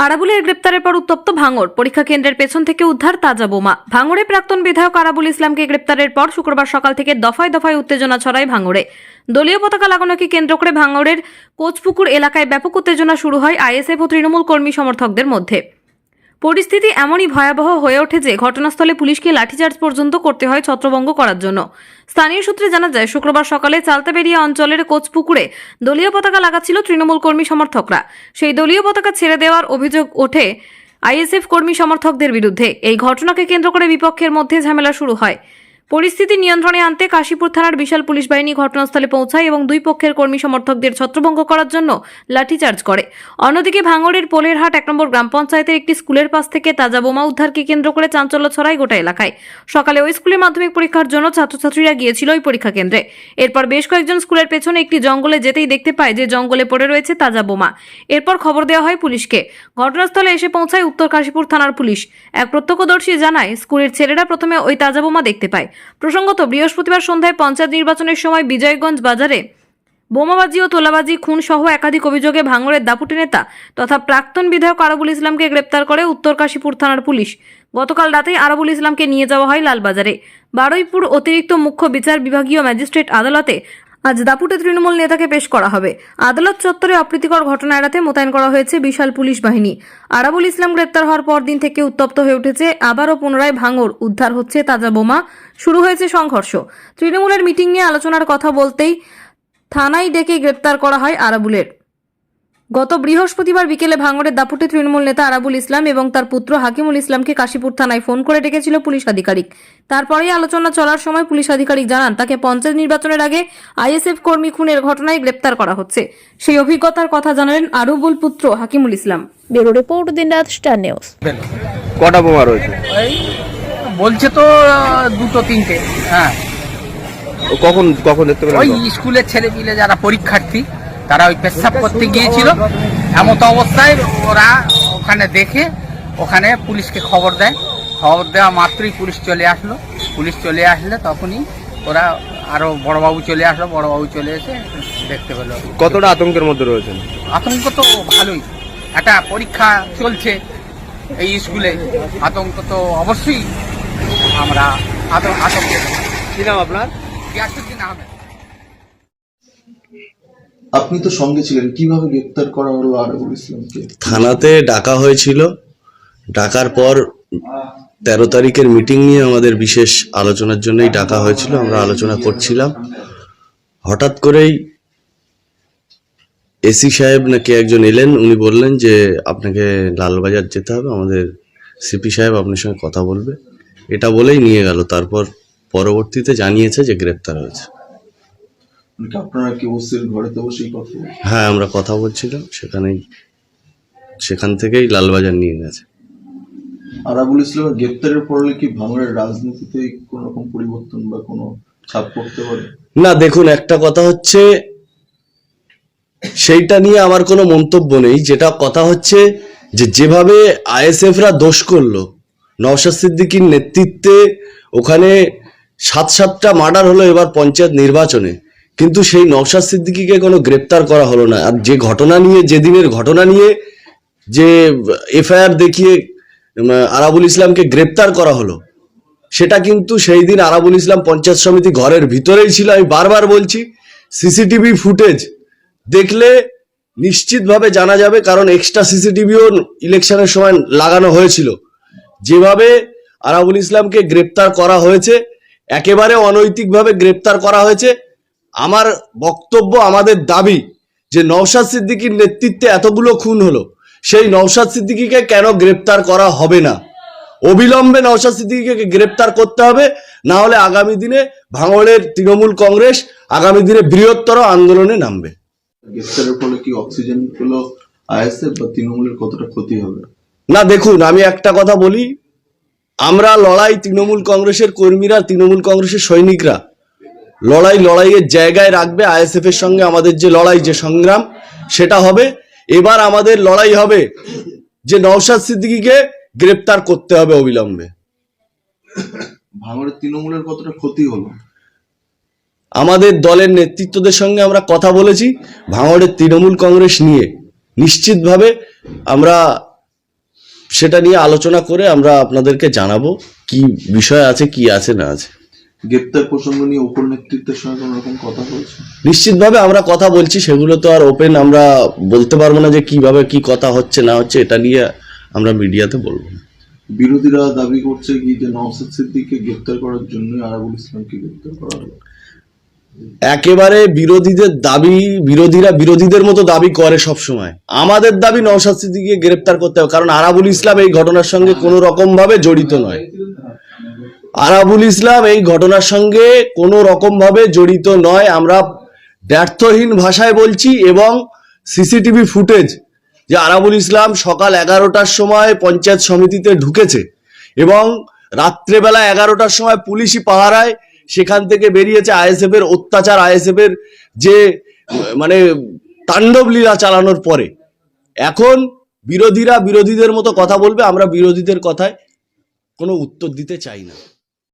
আরাবুলের গ্রেপ্তারের পর উত্তপ্ত ভাঙড়। পরীক্ষা কেন্দ্রের পেছন থেকে উদ্ধার তাজা বোমা। ভাঙড়ে প্রাক্তন বিধায়ক আরাবুল ইসলামকে গ্রেপ্তারের পর শুক্রবার সকাল থেকে দফায় দফায় উত্তেজনা ছড়ায় ভাঙড়ে। দলীয় পতাকা লাগানোকে কেন্দ্র করে ভাঙড়ের কোচপুকুর এলাকায় ব্যাপক উত্তেজনা শুরু হয় আইএসএফ ও তৃণমূল কর্মী সমর্থকদের মধ্যে। পরিস্থিতি এমনই ভয়াবহ হয়ে ওঠে যে ঘটনাস্থলে পুলিশকে লাঠিচার্জ পর্যন্ত করতে হয় ছত্রভঙ্গ করার জন্য। স্থানীয় সূত্রে জানা যায়, শুক্রবার সকালে চালতাবেড়িয়া অঞ্চলের কোচপুকুরে দলীয় পতাকা লাগাচ্ছিল তৃণমূল কর্মী সমর্থকরা। সেই দলীয় পতাকা ছেড়ে দেওয়ার অভিযোগ ওঠে আইএসএফ কর্মী সমর্থকদের বিরুদ্ধে। এই ঘটনাকে কেন্দ্র করে বিপক্ষের মধ্যে ঝামেলা শুরু হয়। পরিস্থিতি নিয়ন্ত্রণে আনতে কাশীপুর থানার বিশাল পুলিশ বাহিনী ঘটনাস্থলে পৌঁছায় এবং দুই পক্ষের কর্মী সমর্থকদের ছত্রভঙ্গ করার জন্য লাঠিচার্জ করে। অন্যদিকে ভাঙড়ের পোলেরহাট 1 নম্বর গ্রাম পঞ্চায়েতের একটি স্কুলের পাশ থেকে তাজা বোমা উদ্ধারকে কেন্দ্র করে চাঞ্চল্য ছড়ায় গোটা এলাকায়। সকালে ওই স্কুলে মাধ্যমিক পরীক্ষার জন্য ছাত্রছাত্রীরা গিয়েছিল ওই পরীক্ষা কেন্দ্রে। এরপর বেশ কয়েকজন স্কুলের পেছনে একটি জঙ্গলে যেতেই দেখতে পায় যে জঙ্গলে পড়ে রয়েছে তাজা বোমা। এরপর খবর দেওয়া হয় পুলিশকে। ঘটনাস্থলে এসে পৌঁছায় উত্তর কাশীপুর থানার পুলিশ। এক প্রত্যক্ষদর্শী জানায়, স্কুলের ছেলেরা প্রথমে ওই তাজা বোমা দেখতে পায়। প্রসঙ্গত, বৃহস্পতিবার সন্ধ্যায় পঞ্চায়েত নির্বাচনের সময় বিজয়গঞ্জ বাজারে বোমাবাজি ও তোলাবাজি, খুন সহ একাধিক অভিযোগে ভাঙড়ের দাপুটে নেতা তথা প্রাক্তন বিধায়ক আরাবুল ইসলামকে গ্রেপ্তার করে উত্তর কাশীপুর থানার পুলিশ। গতকাল রাতেই আরাবুল ইসলামকে নিয়ে যাওয়া হয় লালবাজারে। বারুইপুর অতিরিক্ত মুখ্য বিচার বিভাগীয় ম্যাজিস্ট্রেট আদালতে আজ দাপুটে তৃণমূল নেতাকে পেশ করা হবে। আদালত চত্বরে অপ্রীতিকর ঘটনা এড়াতে মোতায়েন করা হয়েছে বিশাল পুলিশ বাহিনী। আরাবুল ইসলাম গ্রেপ্তার হওয়ার পর দিন থেকে উত্তপ্ত হয়ে উঠেছে আবারও পুনরায় ভাঙড়। উদ্ধার হচ্ছে তাজা বোমা, শুরু হয়েছে সংঘর্ষ। তৃণমূলের মিটিং নিয়ে আলোচনার কথা বলতেই থানায় ডেকে গ্রেপ্তার করা হয় আরাবুলের। গত বৃহস্পতিবার বিকেলে ভাঙড়ের দাপুটে তৃণমূল নেতা আরাবুল ইসলাম এবং তার পুত্র হাকিমুল ইসলামকে কাশীপুর থানায় ফোন করে ডেকেছিল পুলিশ আধিকারিক। তারপরেই আলোচনা চলার সময় পুলিশ আধিকারিক জানান, তাকে পঞ্চায়েত নির্বাচনের আগে আইএসএফ কর্মী খুনের ঘটনায় গ্রেপ্তার করা হচ্ছে। সেই অভিজ্ঞতার কথা জানালেন আরাবুল পুত্র হাকিমুল ইসলাম। ব্যুরো রিপোর্ট, দিনরাত স্টার নিউজ। কটা বোমা রয়েছে? এই বলছে তো দুটো তিনটে। হ্যাঁ, ও কখন কখন দেখতে পেলেন? ওই স্কুলের ছেলে পিলে যারা পরীক্ষার্থী তারা ওই পেশাব করতে গিয়েছিল। এমত অবস্থায় ওরা ওখানে দেখে ওখানে পুলিশকে খবর দেয়। খবর দেওয়া মাত্রই পুলিশ চলে আসলো। পুলিশ চলে আসলে তখনই ওরা আরো বড়বাবু চলে আসলো। বড়বাবু চলে এসে দেখতে পেল। কতটা আতঙ্কের মধ্যে রয়েছেন? আতঙ্ক তো ভালোই, একটা পরীক্ষা চলছে এই স্কুলে, আতঙ্ক তো অবশ্যই। আমরা আতঙ্কে। কি নাম আপনার? গিয়াসুদ্দিন আহমেদ। আপনি তো সঙ্গে ছিলেন, কিভাবে গ্রেপ্তার করা হলো আরাবুল ইসলামকে? থানাতে ডাকা হয়েছিল। ডাকার পর 13 তারিখের মিটিং নিয়ে আমাদের বিশেষ আলোচনার জন্যই ডাকা হয়েছিল। আমরা আলোচনা করছিলাম, হঠাৎ করেই এসি সাহেব নাকি একজন এলেন। উনি বললেন যে আপনাকে লালবাজার যেতে হবে, আমাদের সিপি সাহেব আপনার সঙ্গে কথা বলবে। এটা বলেই নিয়ে গেল। তারপর পরবর্তীতে জানিয়েছে যে গ্রেপ্তার হয়েছে। আপনারা কি ওসির ঘরেতে বসেই কথা বলছেন? হ্যাঁ, আমরা কথা বলছিলাম সেখান থেকেই লালবাজার নিয়ে গেছে। আরাবুল ইসলামের গ্রেপ্তারের পরে কি ভাঙড়ের রাজনীতিতে কোন রকম পরিবর্তন বা কোনো ছাপ পড়তে পারে? না, দেখুন, একটা কথা হচ্ছে, সেইটা নিয়ে আমার কোনো মন্তব্য নেই। যেটা কথা হচ্ছে যে যেভাবে আইএসএফরা দোষ করলো, নওশাদ সিদ্দিকীর নেতৃত্বে ওখানে 7-7টা মার্ডার হলো এবার পঞ্চায়েত নির্বাচনে, কিন্তু সেই নওশাদ সিদ্দিকীকে কোনো গ্রেপ্তার করা হলো না। আর যে ঘটনা নিয়ে, যেদিনের ঘটনা নিয়ে যে এফআইআর দেখিয়ে আরাবুল ইসলামকে গ্রেপ্তার করা হলো, সেটা কিন্তু সেই দিন আরাবুল ইসলাম পঞ্চায়েত সমিতি ঘরের ভিতরেই ছিল। আমি বারবার বলছি, সিসিটিভি ফুটেজ দেখলে নিশ্চিতভাবে জানা যাবে, কারণ এক্সট্রা সিসিটিভিও ইলেকশনের সময় লাগানো হয়েছিল। যেভাবে আরাবুল ইসলামকে গ্রেপ্তার করা হয়েছে, একেবারে অনৈতিকভাবে গ্রেপ্তার করা হয়েছে। আমার বক্তব্য, আমাদের দাবি যে নওশাদ সিদ্দিকীর নেতৃত্বে এতগুলো খুন হলো, সেই নওশাদ সিদ্দিকীকে কেন গ্রেপ্তার করা হবে না? অবিলম্বে নওশাদ সিদ্দিকীকে গ্রেপ্তার করতে হবে, না হলে আগামী দিনে ভাঙড়ের তৃণমূল কংগ্রেস আগামী দিনে বৃহত্তর আন্দোলনে নামবে। গ্রেপ্তারের ফলে কি অক্সিজেন পেল আইএসএফ বা তৃণমূলের কতটা ক্ষতি হবে? না, দেখুন, আমি একটা কথা বলি, আমরা লড়াই, তৃণমূল কংগ্রেসের কর্মীরা, তৃণমূল কংগ্রেসের সৈনিকরা লড়াইয়ের জায়গায় রাখবে। আইএসএফ এর সঙ্গে আমাদের যে লড়াই, যে সংগ্রাম, সেটা হবে। এবার আমাদের লড়াই হবে যে নওশাদ সিদ্দিকীকে গ্রেপ্তার করতে হবে অবিলম্বে। ভাঙড়ের তৃণমূলের কতটা ক্ষতি হলো? আমাদের দলের নেতৃত্বদের সঙ্গে আমরা কথা বলেছি। ভাঙড়ের তৃণমূল কংগ্রেস নিয়ে নিশ্চিতভাবে আমরা সেটা নিয়ে আলোচনা করে আমরা আপনাদেরকে জানাবো কি বিষয় আছে, কি আছে না আছে। গ্রেপ্তার প্রসঙ্গ নিয়ে উপর নেতৃত্বের সঙ্গে কোনো রকম কথা বলছে? নিশ্চিতভাবে আমরা কথা বলছি, সেগুলো তো আর ওপেন আমরা বলতে পারবো না যে কিভাবে কি কথা হচ্ছে না হচ্ছে, এটা নিয়ে আমরা মিডিয়াতে বলবো না। বিরোধীরা দাবি করছে কি যে নওশাদ সিদ্দিককে গ্রেপ্তার করার জন্য আরাবুল ইসলামকে গ্রেপ্তার করা হলো। একেবারে বিরোধীদের দাবি, বিরোধীরা বিরোধীদের মতো দাবি করে সব সময়। আমাদের দাবি নওশাদ সিদ্দিকীকে গ্রেপ্তার করতে হবে, কারণ আরাবুল ইসলাম এই ঘটনার সঙ্গে কোনো রকম ভাবে জড়িত নয়। আরাবুল ইসলাম এই ঘটনার সঙ্গে কোনো রকম ভাবে জড়িত নয়। আমরা ব্যর্থহীন ভাষায় বলছি, এবং সিসিটিভি ফুটেজ যে আরাবুল ইসলাম সকাল 11টার সময় পঞ্চায়েত সমিতিতে ঢুকেছে এবং রাত্রেবেলা 11টার সময় পুলিশি পাহারায় সেখান থেকে বেরিয়েছে। আইএসএফ এর অত্যাচার, আইএসএফ এর যে মানে তাণ্ডব লীলা চালানোর পরে এখন বিরোধীরা বিরোধীদের মতো কথা বলবে। আমরা বিরোধীদের কথায় কোনো উত্তর দিতে চাই না।